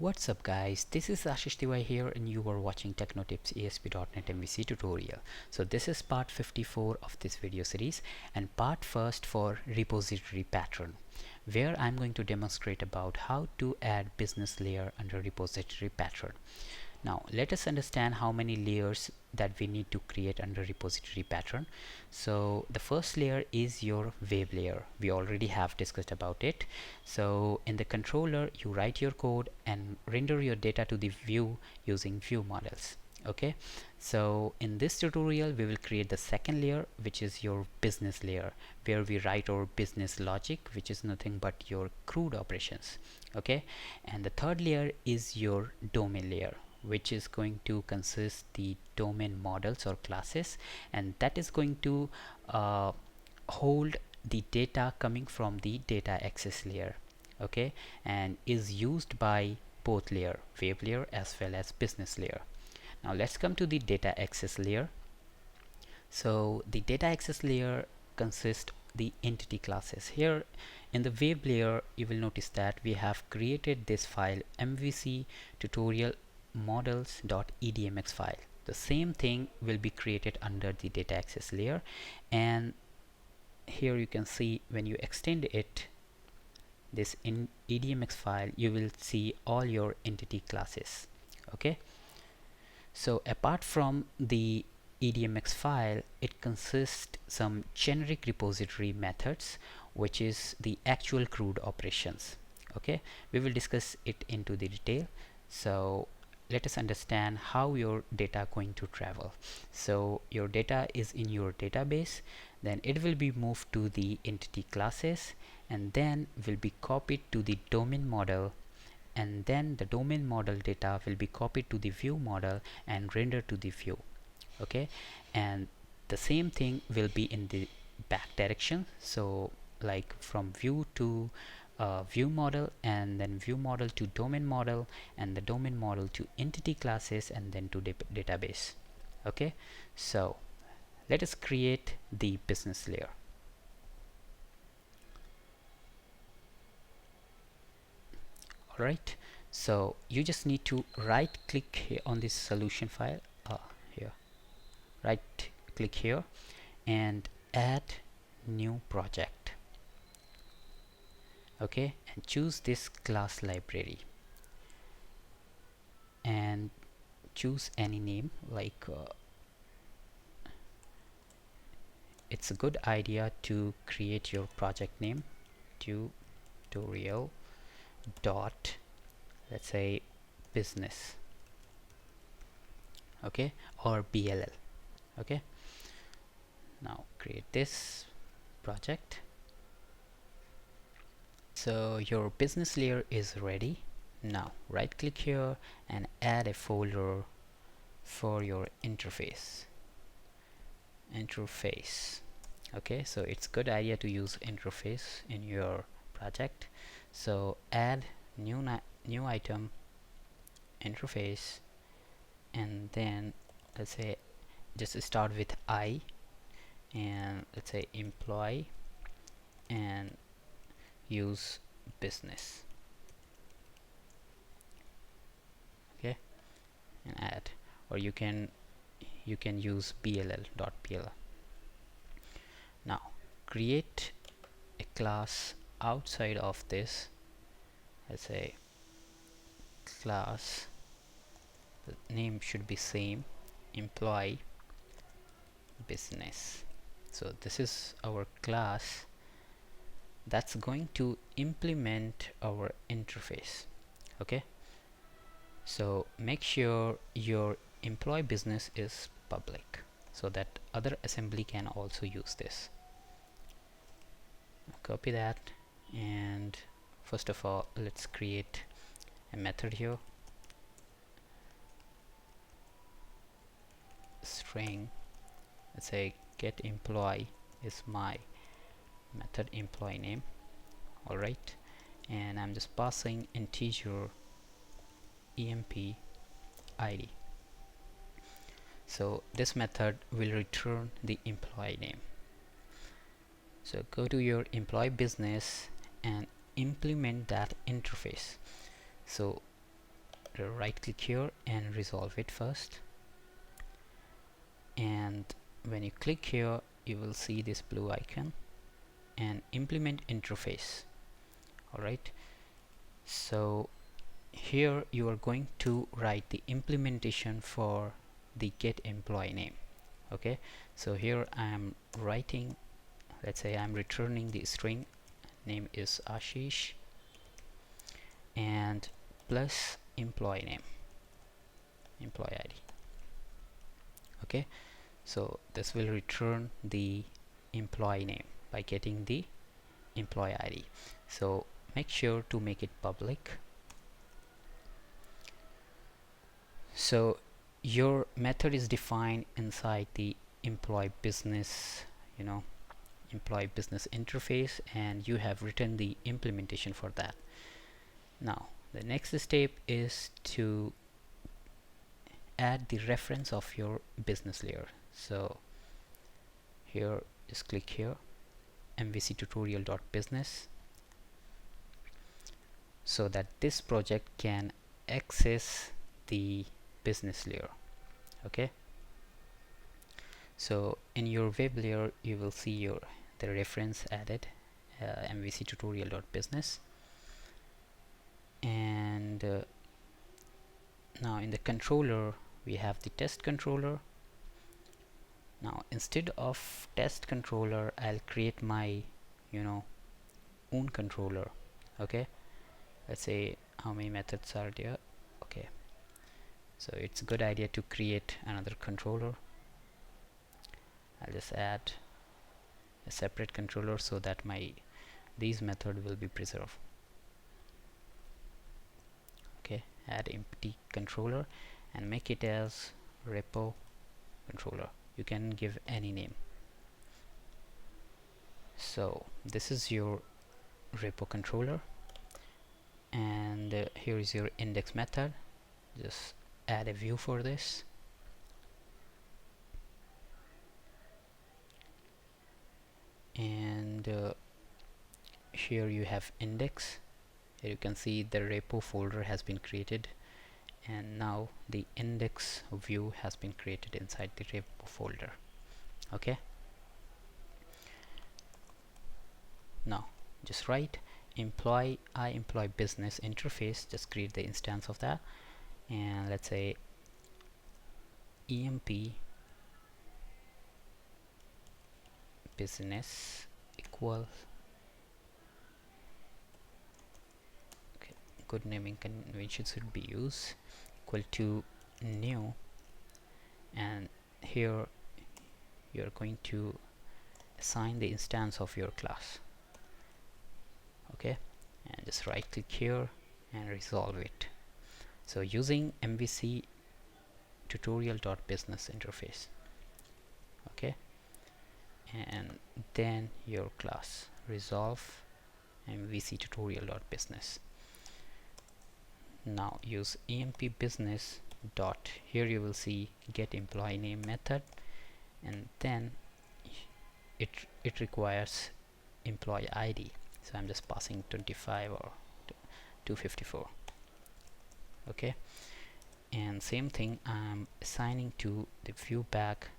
What's up guys, this is Ashish here and you are watching TechnoTips ASP.NET MVC tutorial. So this is part 54 of this video series and part first for repository pattern, where I'm going to demonstrate about how to add business layer under repository pattern. Now let us understand how many layers that we need to create under repository pattern. So the first layer is your web layer. We already have discussed about it. So in the controller you write your code and render your data to the view using view models. Okay, so in this tutorial we will create the second layer, which is your business layer, where we write our business logic, which is nothing but your CRUD operations. Okay, and the third layer is your domain layer, which is going to consist the domain models or classes, and that is going to hold the data coming from the data access layer. Okay, and is used by both layer, web layer as well as business layer. Now let's come to the data access layer. So the data access layer consists the entity classes. Here in the web layer you will notice that we have created this file MVC tutorial models.edmx file. The same thing will be created under the data access layer, and here you can see when you extend it, this in edmx file, you will see all your entity classes. Okay, so apart from the edmx file, it consists some generic repository methods, which is the actual CRUD operations. Okay, we will discuss it into the detail. So let us understand how your data going to travel. So your data is in your database, then it will be moved to the entity classes, and then will be copied to the domain model, and then the domain model data will be copied to the view model and rendered to the view. Okay, and the same thing will be in the back direction, so like from view to view model, and then view model to domain model, and the domain model to entity classes, and then to database. Okay, so let us create the business layer. Alright, so you just need to right click here on this solution file, here, right click here and add new project. Okay, and choose this class library and choose any name, like it's a good idea to create your project name tutorial dot, let's say, business. Okay, or BLL. Okay, now create this project. So your business layer is ready. Now right click here and add a folder for your interface. Okay, so it's good idea to use interface in your project. So add new item interface, and then let's say just start with I, and let's say employee, and use business. Okay, and add, or you can use bll.pl. now create a class outside of this. Let's say class, the name should be same, employee business. So this is our class that's going to implement our interface. Okay, so make sure your employee business is public so that other assembly can also use this. Copy that, and first of all let's create a method here, string, let's say get employee is my method employee name. Alright, and I'm just passing integer emp id. So this method will return the employee name. So go to your employee business and implement that interface. So right click here and resolve it first. And when you click here, you will see this blue icon and implement interface. Alright, so here you are going to write the implementation for the get employee name. Okay, so here I am writing, let's say I'm returning the string name is Ashish and plus employee name, employee ID. Okay, so this will return the employee name by getting the employee ID. So make sure to make it public. So your method is defined inside the employee business, employee business interface, and you have written the implementation for that. Now the next step is to add the reference of your business layer. So here, just click here, MVC tutorial.business, so that this project can access the business layer. Okay, so in your web layer you will see the reference added, MVC tutorial.business, and now in the controller we have the test controller. Now instead of test controller, I'll create my own controller. Okay, let's say how many methods are there. Okay, so it's a good idea to create another controller. I'll just add a separate controller so that these method will be preserved. Okay, add empty controller and make it as repo controller. You can give any name. So this is your repo controller, and here is your index method. Just add a view for this, and here you have index. Here you can see the repo folder has been created, and now the index view has been created inside the repo folder. Okay, now just write employee business interface, just create the instance of that, and let's say emp business equal, okay, good naming convention should be used, equal to new, and here you're going to assign the instance of your class. Okay, and just right click here and resolve it. So using MVC tutorial.business interface. Okay, and then your class resolve MVC tutorial.business. Now use emp business dot, here you will see get employee name method, and then it requires employee ID, so I'm just passing 25 or 254. Okay, and same thing I'm assigning to the view back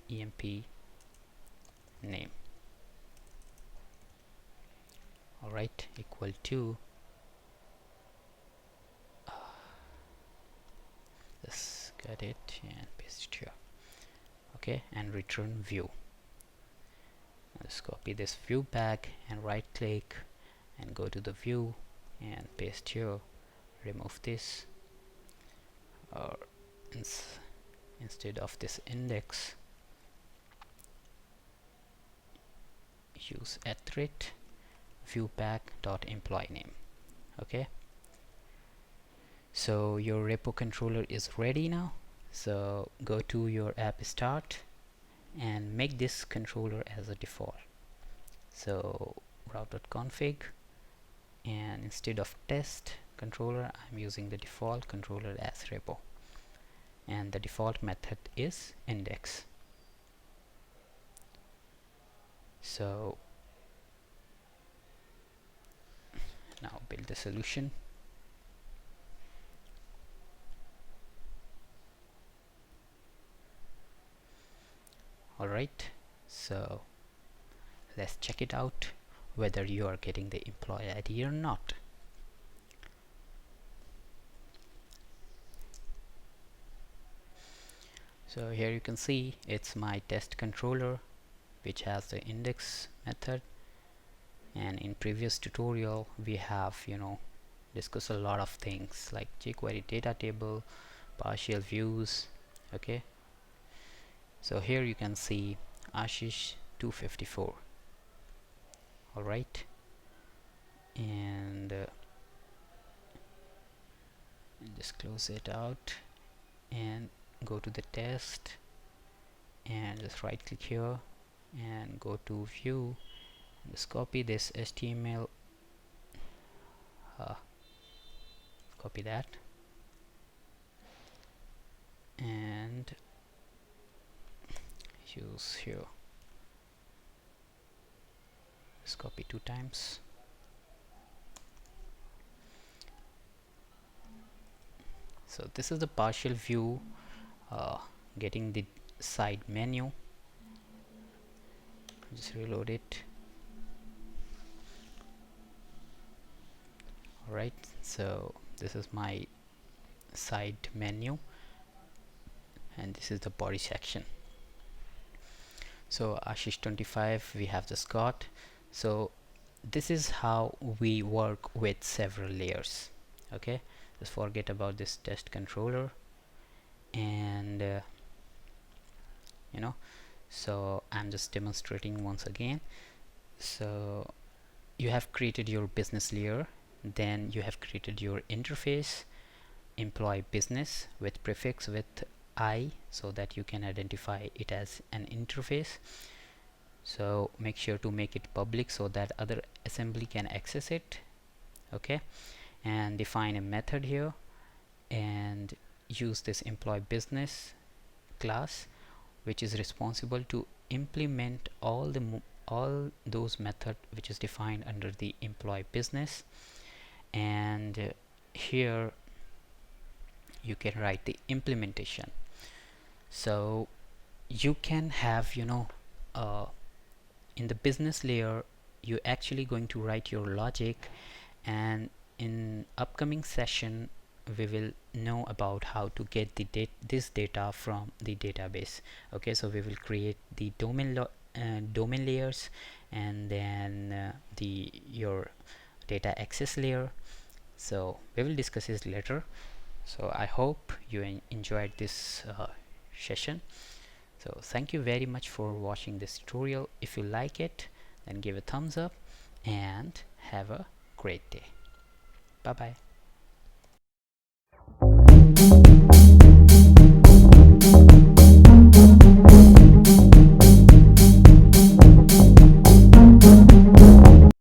emp name. Alright, equal to just get it and paste it here. Okay, and return view. Let's copy this view back and right click and go to the view and paste here. Remove this, or instead of this index, use @viewback.employee name. Okay, so your repo controller is ready now. So go to your app start and make this controller as a default. So route.config, and instead of test controller I'm using the default controller as repo, and the default method is index. So now build the solution. Alright, so let's check it out whether you are getting the employee ID or not. So here you can see it's my test controller which has the index method, and in previous tutorial we have discussed a lot of things like jQuery data table, partial views. Okay, so here you can see Ashish 254. Alright, and just close it out and go to the test and just right click here and go to view, just copy this HTML, copy that and use here, just copy 2 times. So this is the partial view, getting the side menu. Just reload it. Alright, so this is my side menu and this is the body section. So Ashish 25 we have just got. So this is how we work with several layers. Okay, just forget about this test controller, and so I'm just demonstrating once again. So you have created your business layer, then you have created your interface, employee business with prefix with I, so that you can identify it as an interface. So make sure to make it public so that other assembly can access it. Okay, and define a method here and use this employee business class which is responsible to implement all those methods which is defined under the employee business. And here you can write the implementation. So you can have in the business layer you actually going to write your logic, and in upcoming session we will know about how to get the this data from the database. Okay, so we will create the domain layers, and then your data access layer. So we will discuss this later. So I hope you enjoyed this session. So thank you very much for watching this tutorial. If you like it, then give a thumbs up and have a great day. Bye bye.